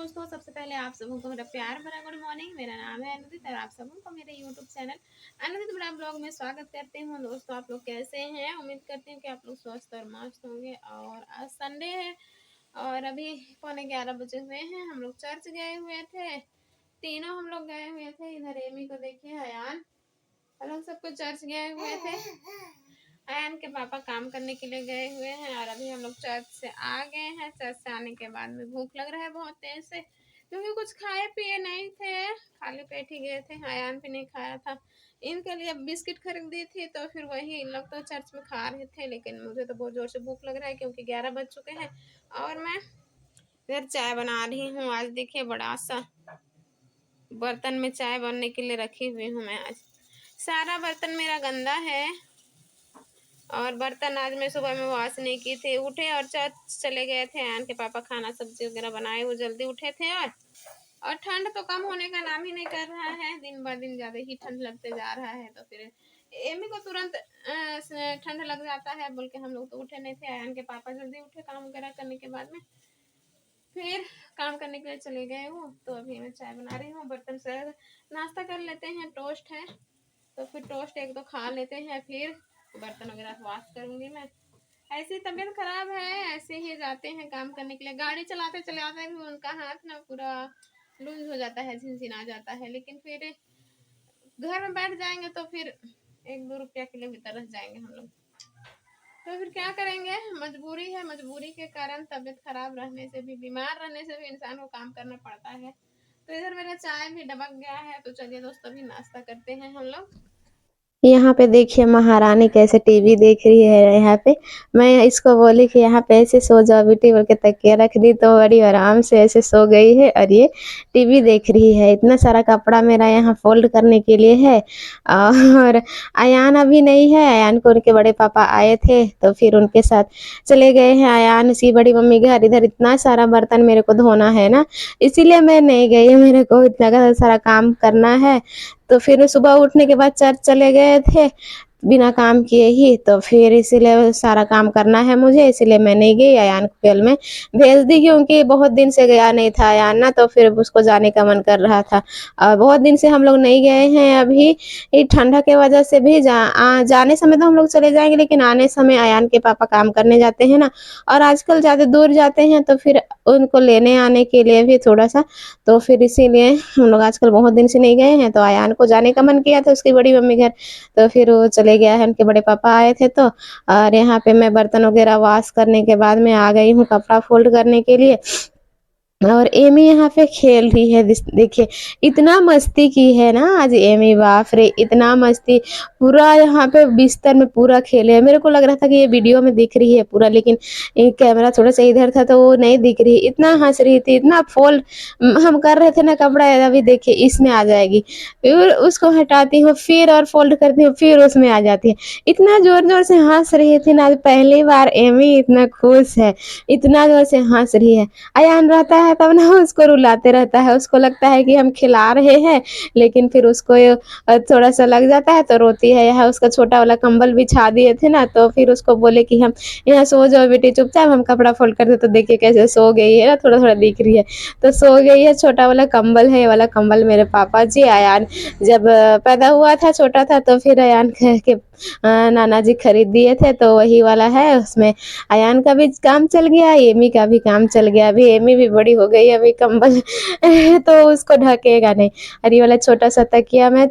दोस्तों, सबसे पहले आप सबों को मेरा प्यार भरा गुड मॉर्निंग। मेरा नाम है अनुदित और आप सबों को मेरे यूट्यूब चैनल अनुदित बड़ा ब्लॉग में स्वागत करते हूँ। दोस्तों, आप लोग कैसे हैं? उम्मीद करते हैं कि आप लोग स्वस्थ और मस्त होंगे। और आज संडे है और अभी 11:15 बजे हुए हैं। हम लोग चर्च गए हुए थे, तीनों हम लोग गए हुए थे। इधर एमी को देखिए, अयान, हम लोग सबको चर्च गए हुए थे। अयान के पापा काम करने के लिए गए हुए हैं और अभी हम लोग चर्च से आ गए हैं। चर्च से आने के बाद में भूख लग रहा है बहुत तेज से, क्योंकि कुछ खाए पिए नहीं थे, खाली पेट ही गए थे। अयान भी नहीं खाया था, इनके लिए बिस्किट खरीदी थी तो फिर वही इन लोग तो चर्च में खा रहे थे, लेकिन मुझे तो बहुत जोर से भूख लग रहा है क्योंकि 11 बज चुके हैं। और मैं इधर चाय बना रही हूँ। आज देखिए बड़ा सा बर्तन में चाय बनने के लिए रखी हुई हूँ मैं। आज सारा बर्तन मेरा गंदा है और बर्तन आज मैं सुबह में वॉश नहीं की थी। उठे और चर्च चले गए थे। आन के पापा खाना सब्जी वगैरह बनाए, वो जल्दी उठे थे। और ठंड तो कम होने का नाम ही नहीं कर रहा है, दिन ब दिन ज़्यादा ही ठंड लगते जा रहा है। तो फिर एमी को तुरंत ठंड लग जाता है बोल के हम लोग तो उठे नहीं थे। आयन के पापा जल्दी उठे काम वगैरह करने के बाद में, फिर काम करने के लिए चले गए वो। तो अभी मैं चाय बना रही हूँ। बर्तन से नाश्ता कर लेते हैं, टोस्ट है तो फिर टोस्ट एक दो खा लेते हैं, फिर बर्तन वगैरह वॉश करूंगी मैं। ऐसी तबीयत खराब है, ऐसे ही जाते हैं काम करने के लिए। गाड़ी चलाते चलाते भी उनका हाथ ना पूरा लूज हो जाता है, झिनझिना जाता है। लेकिन फिर घर में बैठ जाएंगे तो फिर 1-2 रुपया के लिए भी तरस जाएंगे हम लोग। तो फिर क्या करेंगे, मजबूरी है। मजबूरी के कारण तबीयत खराब रहने से भी, बीमार रहने से भी इंसान को काम करना पड़ता है। तो इधर मेरा चाय भी डबक गया है। तो चलिए दोस्तों, अभी नाश्ता करते हैं हम लोग। यहाँ पे देखिए महारानी कैसे टीवी देख रही है। यहाँ पे मैं इसको बोली कि यहाँ पे ऐसे सो जाओ बेटी बोल के तकिया रख दी तो बड़ी आराम से ऐसे सो गई है और ये टीवी देख रही है। इतना सारा कपड़ा मेरा यहाँ फोल्ड करने के लिए है। और अयान अभी नहीं है, अयान को उनके बड़े पापा आए थे तो फिर उनके साथ चले गए हैं अयान उसकी बड़ी मम्मी घर। इधर इतना सारा बर्तन मेरे को धोना है ना, इसीलिए मैं नहीं गई। मेरे को इतना सारा काम करना है। तो फिर सुबह उठने के बाद चर्च चले गए थे बिना काम किए ही, तो फिर इसीलिए सारा काम करना है मुझे, इसीलिए मैं नहीं गई। अयान को कल में भेज दी क्योंकि बहुत दिन से गया नहीं था अयान ना, तो फिर उसको जाने का मन कर रहा था। और बहुत दिन से हम लोग नहीं गए हैं। अभी ठंडा के वजह से भी जाने समय तो हम लोग चले जाएंगे, लेकिन आने समय अयान के पापा काम करने जाते हैं ना, और आजकल ज़्यादा दूर जाते हैं तो फिर उनको लेने आने के लिए भी थोड़ा सा, तो फिर इसीलिए हम लोग आजकल बहुत दिन से नहीं गए हैं। तो अयान को जाने का मन किया था उसकी बड़ी मम्मी घर, तो फिर वो चले गया है। उनके बड़े पापा आए थे तो, और यहाँ पे मैं बर्तन वगैरह वॉश करने के बाद में आ गई हूँ कपड़ा फोल्ड करने के लिए। और एमी यहाँ पे खेल रही है। देखिए इतना मस्ती की है ना आज एमी, बाप रे इतना मस्ती। पूरा यहाँ पे बिस्तर में पूरा खेले है। मेरे को लग रहा था कि ये वीडियो में दिख रही है पूरा, लेकिन कैमरा थोड़ा सा इधर था तो वो नहीं दिख रही। इतना हंस रही थी, इतना फोल्ड हम कर रहे थे ना कपड़ा। अभी देखिए इसमें आ जाएगी, फिर उसको हटाती हूँ, फिर और फोल्ड करती हूँ, फिर उसमें आ जाती है। इतना जोर जोर से हंस रही थी ना, आज पहली बार एमी इतना खुश है, इतना जोर से हंस रही है। अयान रहता है तब ना उसको रुलाते रहता है, उसको लगता है कि हम खिला रहे हैं, लेकिन फिर उसको थोड़ा सा लग जाता है तो रोती है। यहाँ उसका छोटा वाला कंबल बिछा दिए थे ना, तो फिर उसको बोले कि हम यहाँ सो जाओ बेटी चुपचाप, हम कपड़ा फोल्ड कर दे। तो देखिए कैसे सो गई है ना, थोड़ा थोड़ा दिख रही है तो सो गई है। छोटा वाला कंबल है, ये वाला कंबल मेरे पापा जी अयान जब पैदा हुआ था छोटा था तो फिर अयान के नाना जी खरीद दिए थे, तो वही वाला है। उसमें अयान का भी काम चल गया, एमी का भी काम चल गया। अभी एमी भी बड़ी हो गई, अभी कंबल तो उसको ढकेगा नहीं। और ये वाला छोटा सा तकिया मैं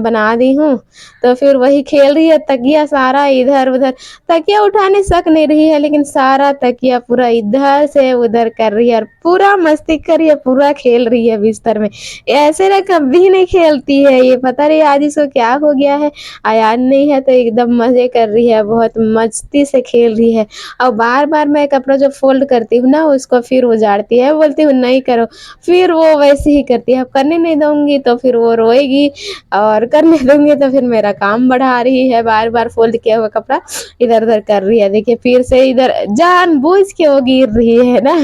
बना दी हूँ, तो फिर वही खेल रही है। तकिया सारा इधर उधर, तकिया उठाने सक नहीं रही है, लेकिन सारा तकिया पूरा इधर से उधर कर रही है और पूरा मस्ती कर रही है, पूरा खेल रही है बिस्तर में। ऐसे ना कभी नहीं खेलती है ये, पता नहीं आज इसको क्या हो गया है। अयान नहीं है तो एकदम मजे कर रही है, बहुत मस्ती से खेल रही है। और बार बार मैं कपड़ा जो फोल्ड करती हूँ ना उसको फिर उजाड़ती है, बोलती हूँ नहीं करो, फिर वो वैसे ही करती है। अब करने नहीं दूंगी तो फिर वो रोएगी, और करने दूंगी तो फिर मेरा काम बढ़ा रही है। बार बार फोल्ड किया हुआ कपड़ा इधर उधर कर रही है। देखिए फिर से इधर जान बूझ के वो गिर रही है ना।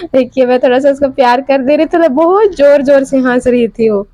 देखिए मैं थोड़ा सा उसको प्यार कर दे रही थी तो बहुत जोर जोर से हंस रही थी वो।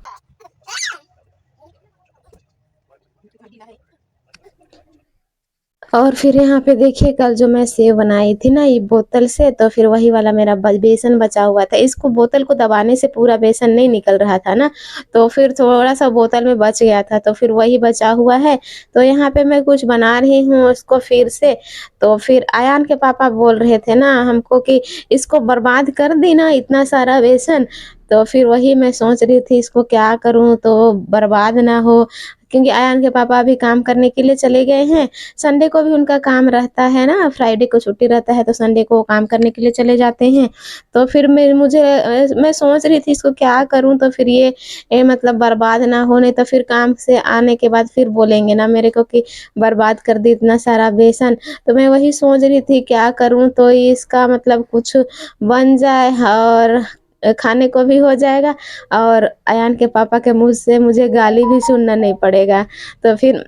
और फिर यहाँ पे देखिए कल जो मैं सेव बनाई थी ना ये बोतल से, तो फिर वही वाला मेरा बेसन बचा हुआ था। इसको बोतल को दबाने से पूरा बेसन नहीं निकल रहा था ना, तो फिर थोड़ा सा बोतल में बच गया था, तो फिर वही बचा हुआ है। तो यहाँ पे मैं कुछ बना रही हूँ उसको फिर से। तो फिर अयान के पापा बोल रहे थे ना हमको कि इसको बर्बाद कर दी ना इतना सारा बेसन। तो फिर वही मैं सोच रही थी इसको क्या करूँ तो बर्बाद ना हो, क्योंकि अयान के पापा अभी काम करने के लिए चले गए हैं। संडे को भी उनका काम रहता है ना, फ्राइडे को छुट्टी रहता है, तो संडे को वो काम करने के लिए चले जाते हैं। तो फिर मैं सोच रही थी इसको क्या करूँ तो फिर ये मतलब बर्बाद ना हो, नहीं तो फिर काम से आने के बाद फिर बोलेंगे ना मेरे को कि बर्बाद कर दी इतना सारा बेसन। तो मैं वही सोच रही थी क्या करूँ तो इसका मतलब कुछ बन जाए और खाने को भी हो जाएगा और अयान के पापा के मुँह से मुझे गाली भी सुनना नहीं पड़ेगा। तो फिर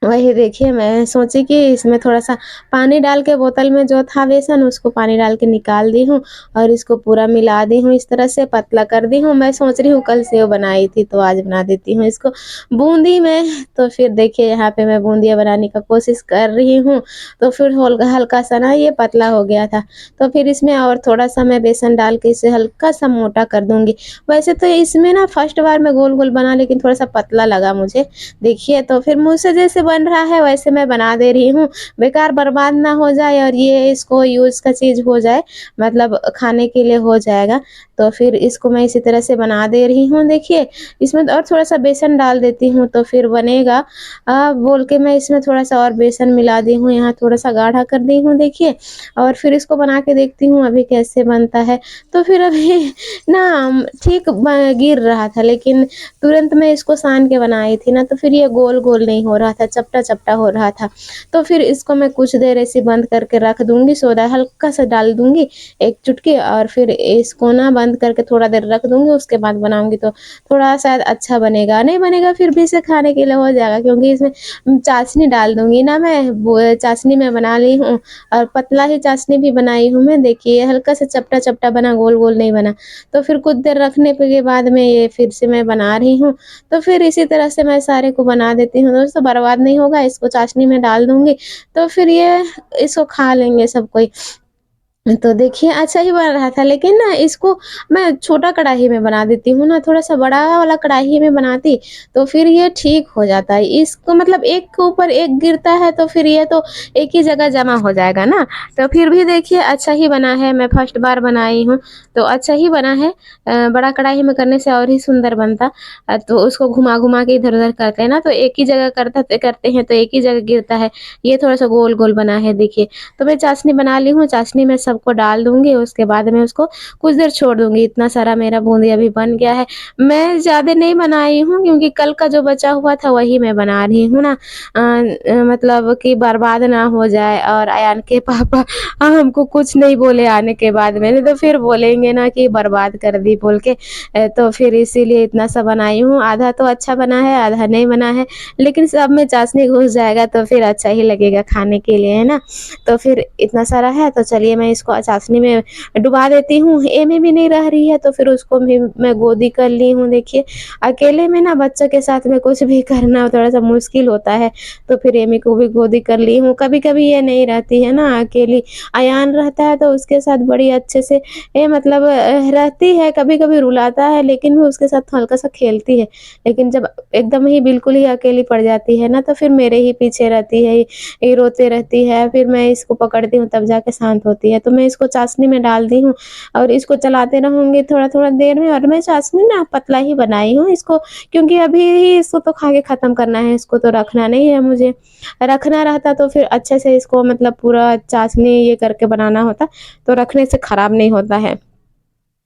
वही देखिए मैं सोची कि इसमें थोड़ा-सा पानी डाल के बोतल में जो था बेसन उसको पानी डाल के निकाल दी हूँ और इसको पूरा मिला दी हूँ, इस तरह से पतला कर दी हूँ। मैं सोच रही हूँ कल सेव बनाई थी तो आज बना देती हूँ इसको बूंदी में। तो फिर देखिए यहाँ पे मैं बूंदियाँ बनाने का कोशिश कर रही हूँ, तो फिर होल हल्का-सा ना ये पतला हो गया था। तो फिर इसमें और थोड़ा-सा मैं बेसन डाल के इसे हल्का-सा मोटा कर दूँगी। वैसे तो इसमें ना फर्स्ट बार मैं गोल-गोल बना लेकिन थोड़ा-सा पतला लगा मुझे। देखिए तो फिर मुझसे जैसे बन रहा है वैसे मैं बना दे रही हूँ, बेकार बर्बाद ना हो जाए और ये इसको यूज़ का चीज़ हो जाए, मतलब खाने के लिए हो जाएगा। तो फिर इसको मैं इसी तरह से बना दे रही हूँ देखिए, इसमें और थोड़ा-सा बेसन डाल देती हूँ तो फिर बनेगा। बोल के मैं इसमें थोड़ा-सा और बेसन मिला दी हूँ, यहाँ थोड़ा-सा गाढ़ा कर दी हूँ देखिए और फिर इसको बना के देखती हूँ अभी कैसे बनता है। तो फिर अभी ना ठीक गिर रहा था, लेकिन तुरंत मैं इसको सान के बनाई थी ना तो फिर ये गोल-गोल नहीं हो रहा था, चपटा-चपटा हो रहा था। तो फिर इसको मैं कुछ देर ऐसे बंद करके रख दूँगी, सोडा हल्का-सा डाल दूँगी, 1 चुटकी, और फिर इसको ना बंद करके थोड़ा देर रख दूँगी, उसके बाद बनाऊँगी तो थोड़ा शायद अच्छा बनेगा। नहीं बनेगा फिर भी इसे खाने के लिए हो जाएगा, क्योंकि इसमें चाशनी डाल दूँगी ना मैं, वो चाशनी मैं बना ली हूँ और पतला ही चाशनी भी बनाई हूँ मैं। देखिए हल्का-सा चपटा-चपटा बना, गोल-गोल नहीं बना। तो फिर कुछ देर रखने के बाद में ये फिर से मैं बना रही हूँ। तो फिर इसी तरह से मैं सारे को बना देती हूँ दोस्तों, बर्बाद नहीं होगा, इसको चाशनी में डाल दूँगी, तो फिर ये इसको खा लेंगे सब कोई। तो देखिए अच्छा ही बन रहा था, लेकिन ना इसको मैं छोटा कढ़ाई में बना देती हूँ ना, थोड़ा-सा बड़ा वाला कढ़ाई में बनाती तो फिर ये ठीक हो जाता है। इसको मतलब एक के ऊपर एक गिरता है तो फिर ये तो एक ही जगह जमा हो जाएगा ना। तो फिर भी देखिए अच्छा ही बना है, मैं फर्स्ट बार बनाई हूँ, तो अच्छा ही बना है। बड़ा कढ़ाई में करने से और ही सुंदर बनता। तो उसको घुमा-घुमा के इधर-उधर करते हैं ना तो एक ही जगह करते हैं तो एक ही जगह गिरता है। ये थोड़ा-सा गोल-गोल बना है देखिए। तो मैं चाशनी बना ली हूँ, चाशनी में सबको डाल दूँगी, उसके बाद में उसको कुछ देर छोड़ दूँगी। इतना सारा मेरा बूंदी अभी बन गया है। मैं ज़्यादा नहीं बनाई हूँ क्योंकि कल का जो बचा हुआ था वही मैं बना रही हूँ ना। मतलब कि बर्बाद ना हो जाए और अयान के पापा हमको कुछ नहीं बोले आने के बाद में, नहीं तो फिर बोलेंगे ना कि बर्बाद कर दी बोल के। तो फिर इसीलिए इतना सा बनाई हूँ। आधा तो अच्छा बना है, आधा नहीं बना है, लेकिन सब में चाशनी घुस जाएगा तो फिर अच्छा ही लगेगा खाने के लिए, है ना? तो फिर इतना सारा है तो चलिए मैं इसको चाशनी में डुबा देती हूँ। एमे भी नहीं रह रही है तो फिर उसको भी मैं गोदी कर ली हूँ देखिए। अकेले में ना बच्चों के साथ में कुछ भी करना थोड़ा-सा मुश्किल होता है, तो फिर एमी को भी गोदी कर ली हूँ। कभी-कभी ये नहीं रहती है ना अकेली, अयान रहता है तो उसके साथ बड़ी अच्छे से मतलब रहती है, कभी-कभी रुलाता है लेकिन भी उसके साथ हल्का-सा खेलती है। लेकिन जब एकदम ही बिल्कुल ही अकेली पड़ जाती है ना तो फिर मेरे ही पीछे रहती है, ये रोते रहती है, फिर मैं इसको पकड़ती हूँ तब जाके शांत होती है। तो मैं इसको चाशनी में डाल दी हूँ और इसको चलाते रहूँगी थोड़ा-थोड़ा देर में, और मैं चाशनी ना पतला ही बनाई हूँ इसको, क्योंकि अभी ही इसको तो खा के ख़त्म करना है, इसको तो रखना नहीं है मुझे। रखना रहता तो फिर अच्छे से इसको मतलब पूरा चाशनी ये करके बनाना होता, तो रखने से खराब नहीं होता है।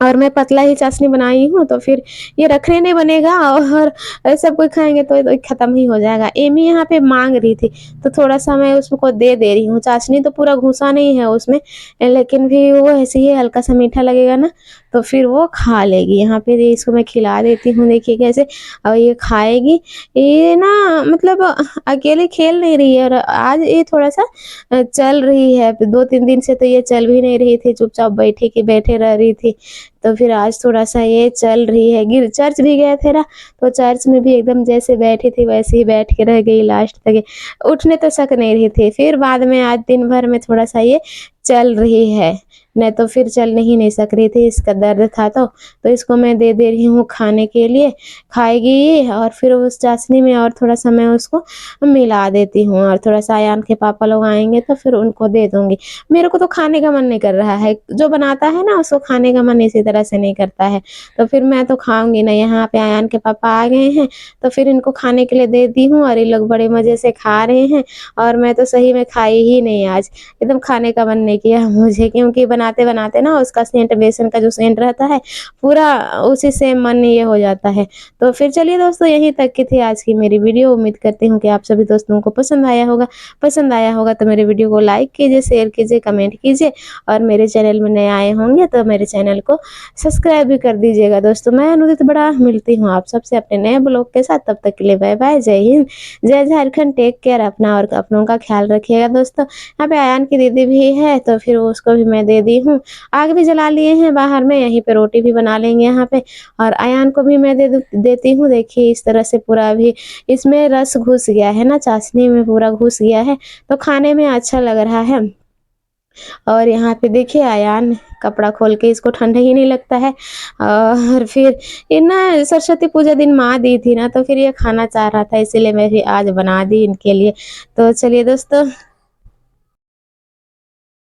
और मैं पतला ही चाशनी बनाई हूँ तो फिर ये रखने नहीं बनेगा और सब कोई खाएँगे तो ख़त्म ही हो जाएगा। एमी यहाँ पे माँग रही थी, तो थोड़ा-सा मैं उसको दे रही हूँ। चाशनी तो पूरा घुसा नहीं है उसमें, लेकिन भी वो ऐसे ही हल्का-सा मीठा लगेगा ना, तो फिर वो खा लेगी। यहाँ पे ये इसको मैं खिला देती हूँ देखिए कैसे, और ये खाएगी। ये ना मतलब अकेले खेल नहीं रही है और आज ये थोड़ा-सा चल रही है। 2-3 दिन से तो ये चल भी नहीं रही थी, चुपचाप बैठे रह रही थी। तो फिर आज थोड़ा-सा ये चल रही है। गिर चर्च भी गए थे ना, तो चर्च में भी एकदम जैसे बैठी थी वैसे ही बैठ के रह गई लास्ट तक। उठने तो सक नहीं रही थी, फिर बाद में आज दिन भर में थोड़ा-सा ये चल रही है, नहीं तो फिर चल ही नहीं सक रही थी, इसका दर्द था तो इसको मैं दे रही हूँ खाने के लिए, खाएगी ये और फिर उस चाशनी में और थोड़ा-सा मैं उसको मिला देती हूँ और थोड़ा-सा अयान के पापा लोग आएँगे तो फिर उनको दे दूँगी। मेरे को तो खाने का मन नहीं कर रहा है, जो बनाता है ना उसको खाने का मन इसी तरह से नहीं करता है, तो फिर मैं तो खाऊँगी नहीं। यहाँ पे अयान के पापा आ गए हैं, तो फिर इनको खाने के लिए दे दी हूँ और ये लोग बड़े मज़े से खा रहे हैं और मैं तो सही में खाई ही नहीं आज, एकदम खाने का मन नहीं किया मुझे, क्योंकि बनाते-बनाते ना उसका सेंट, बेसन का जो सेंट रहता है, पूरा उसी से मन ये हो जाता है। तो फिर चलिए दोस्तों, यहीं तक की थी आज की मेरी वीडियो। उम्मीद करती हूँ कि आप सभी दोस्तों को पसंद आया होगा। पसंद आया होगा तो मेरे वीडियो को लाइक कीजिए, शेयर कीजिए, कमेंट कीजिए और मेरे चैनल में नए आए होंगे तो मेरे चैनल को सब्सक्राइब भी कर दीजिएगा दोस्तों। मैं अनुदित बड़ा मिलती हूँ आप सबसे अपने नए ब्लॉग के साथ, तब तक के लिए बाय बाय, जय हिंद, जय झारखंड, टेक केयर, अपना और अपनों का ख्याल रखिएगा दोस्तों। यहाँ पे अयान की दीदी भी है तो फिर उसको भी मैं दे दी हूँ, आग भी जला लिए हैं बाहर में, यहीं पे रोटी भी बना लेंगे यहाँ पे और अयान को भी मैं देती हूँ। देखिए इस तरह से पूरा अभी इसमें रस घुस गया है ना, चाशनी में पूरा घुस गया है, तो खाने में अच्छा लग रहा है। और यहाँ पे देखिए अयान कपड़ा खोल के, इसको ठंडा ही नहीं लगता है। और फिर ये ना सरस्वती पूजा दिन माँ दी थी ना, तो फिर ये खाना चाह रहा था, इसीलिए मैं भी आज बना दी इनके लिए। तो चलिए दोस्तों,